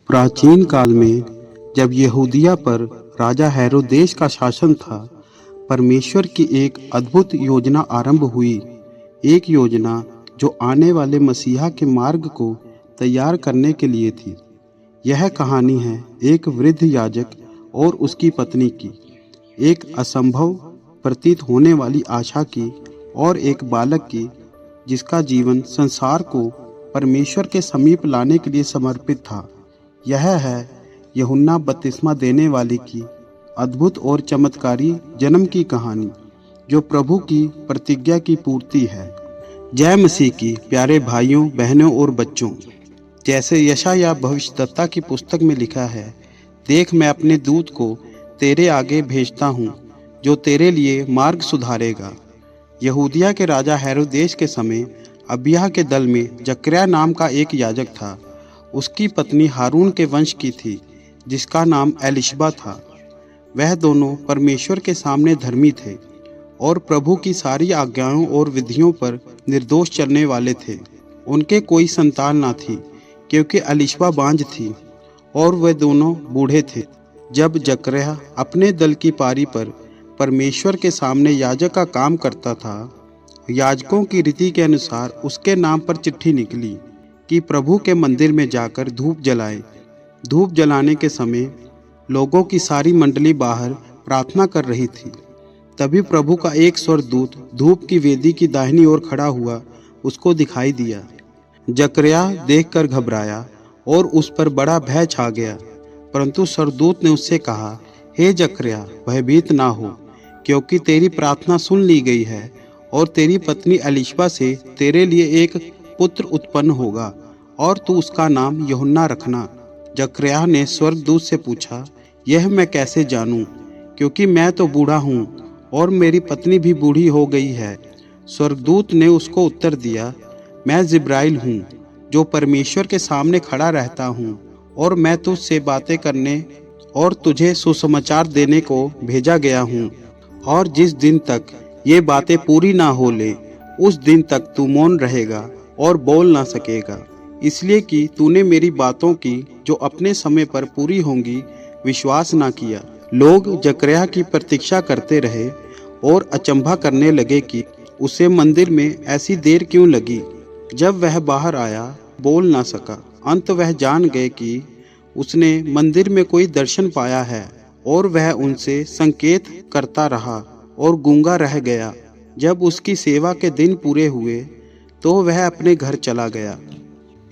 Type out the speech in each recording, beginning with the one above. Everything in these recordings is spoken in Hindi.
प्राचीन काल में जब यहूदिया पर राजा हेरोदेस का शासन था, परमेश्वर की एक अद्भुत योजना आरंभ हुई। एक योजना जो आने वाले मसीहा के मार्ग को तैयार करने के लिए थी। यह कहानी है एक वृद्ध याजक और उसकी पत्नी की, एक असंभव प्रतीत होने वाली आशा की और एक बालक की जिसका जीवन संसार को परमेश्वर के समीप लाने के लिए समर्पित था। यह है यूहन्ना बपतिस्मा देने वाले की अद्भुत और चमत्कारी जन्म की कहानी, जो प्रभु की प्रतिज्ञा की पूर्ति है। जय मसीह की प्यारे भाइयों, बहनों और बच्चों। जैसे यशायाह भविष्यद्वक्ता की पुस्तक में लिखा है, देख मैं अपने दूत को तेरे आगे भेजता हूँ, जो तेरे लिए मार्ग सुधारेगा। यहूदिया के राजा हेरोदेस के समय अबिय्याह के दल में जकर्याह नाम का एक याजक था। उसकी पत्नी हारून के वंश की थी, जिसका नाम एलिशबा था। वह दोनों परमेश्वर के सामने धर्मी थे और प्रभु की सारी आज्ञाओं और विधियों पर निर्दोष चलने वाले थे। उनके कोई संतान ना थी, क्योंकि एलिशबा बांझ थी और वे दोनों बूढ़े थे। जब जकर्याह अपने दल की पारी पर परमेश्वर के सामने याजक का काम करता था, याजकों की रीति के अनुसार उसके नाम पर चिट्ठी निकली कि प्रभु के मंदिर में जाकर धूप जलाए। धूप जलाने के समय लोगों की सारी मंडली बाहर प्रार्थना कर रही थी। तभी प्रभु का एक स्वर्गदूत धूप की वेदी की दाहिनी ओर खड़ा हुआ उसको दिखाई दिया। जकर्याह देखकर घबराया और उस पर बड़ा भय छा गया। परंतु स्वर्गदूत ने उससे कहा, हे जकर्याह, भयभीत ना हो, क्योंकि तेरी प्रार्थना सुन ली गई है और तेरी पत्नी एलिशबा से तेरे लिए एक पुत्र उत्पन्न होगा और तू उसका नाम यूहन्ना रखना। जकर्याह ने स्वर्गदूत से पूछा, यह मैं कैसे जानूं, क्योंकि मैं तो बूढ़ा हूँ और मेरी पत्नी भी बूढ़ी हो गई है। स्वर्गदूत ने उसको उत्तर दिया, मैं जिब्राइल हूँ, जो परमेश्वर के सामने खड़ा रहता हूँ, और मैं तुझसे बातें करने और तुझे सुसमाचार देने को भेजा गया हूँ। और जिस दिन तक ये बातें पूरी ना हो ले, उस दिन तक तू मौन रहेगा और बोल ना सकेगा, इसलिए कि तूने मेरी बातों की जो अपने समय पर पूरी होंगी विश्वास ना किया। लोग जकर्याह की प्रतीक्षा करते रहे और अचंभा करने लगे कि उसे मंदिर में ऐसी देर क्यों लगी। जब वह बाहर आया, बोल ना सका। अंत वह जान गए कि उसने मंदिर में कोई दर्शन पाया है, और वह उनसे संकेत करता रहा और गूंगा रह गया। जब उसकी सेवा के दिन पूरे हुए तो वह अपने घर चला गया।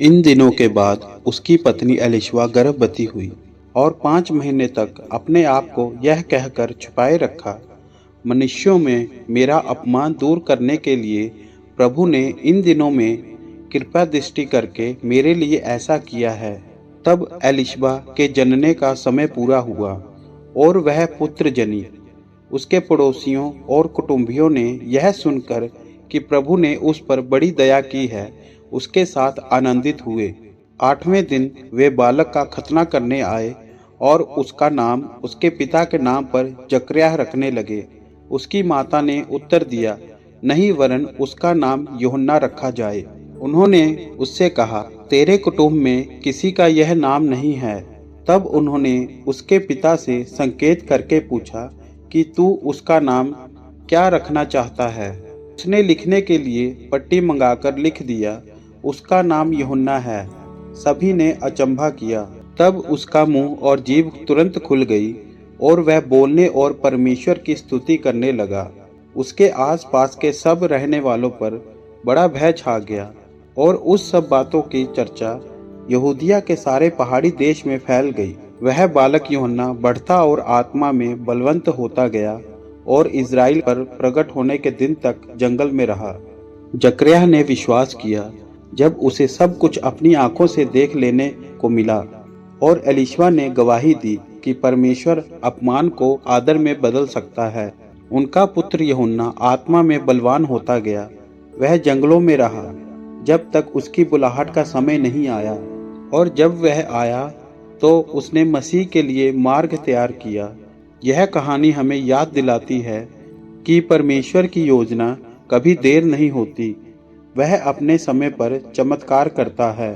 इन दिनों के बाद उसकी पत्नी एलिशबा गर्भवती हुई और 5 महीने तक अपने आप को यह कहकर छुपाए रखा, मनुष्यों में मेरा अपमान दूर करने के लिए प्रभु ने इन दिनों में कृपा दृष्टि करके मेरे लिए ऐसा किया है। तब एलिशबा के जनने का समय पूरा हुआ और वह पुत्र जनी। उसके पड़ोसियों और कुटुंबियों ने यह सुनकर कि प्रभु ने उस पर बड़ी दया की है, उसके साथ आनंदित हुए। 8वें दिन वे बालक का खतना करने आए और उसका नाम उसके पिता के नाम पर जकर्याह रखने लगे। उसकी माता ने उत्तर दिया, नहीं, वरन उसका नाम यूहन्ना रखा जाए। उन्होंने उससे कहा, तेरे कुटुंब में किसी का यह नाम नहीं है। तब उन्होंने उसके पिता से संकेत करके पूछा कि तू उसका नाम क्या रखना चाहता है। उसने लिखने के लिए पट्टी मंगाकर लिख दिया, उसका नाम यूहन्ना है। सभी ने अचंभा किया। तब उसका मुंह और जीभ तुरंत खुल गई और वह बोलने और परमेश्वर की स्तुति करने लगा। उसके आसपास के सब रहने वालों पर बड़ा भय छा गया और उस सब बातों की चर्चा यहूदिया के सारे पहाड़ी देश में फैल गई। वह बालक यूहन्ना बढ़ता और आत्मा में बलवंत होता गया और इज़राइल पर प्रकट होने के दिन तक जंगल में रहा। जकर्याह ने विश्वास किया जब उसे सब कुछ अपनी आंखों से देख लेने को मिला, और एलिशबा ने गवाही दी कि परमेश्वर अपमान को आदर में बदल सकता है। उनका पुत्र यूहन्ना आत्मा में बलवान होता गया। वह जंगलों में रहा जब तक उसकी बुलाहट का समय नहीं आया, और जब वह आया तो उसने मसीह के लिए मार्ग तैयार किया। यह कहानी हमें याद दिलाती है कि परमेश्वर की योजना कभी देर नहीं होती, वह अपने समय पर चमत्कार करता है।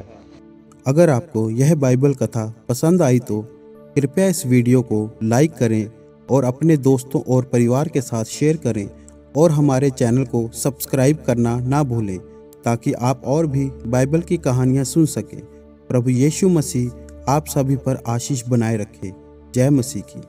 अगर आपको यह बाइबल कथा पसंद आई तो कृपया इस वीडियो को लाइक करें और अपने दोस्तों और परिवार के साथ शेयर करें और हमारे चैनल को सब्सक्राइब करना ना भूलें ताकि आप और भी बाइबल की कहानियाँ सुन सकें। प्रभु यीशु मसीह आप सभी पर आशीष बनाए रखे। जय मसीह की।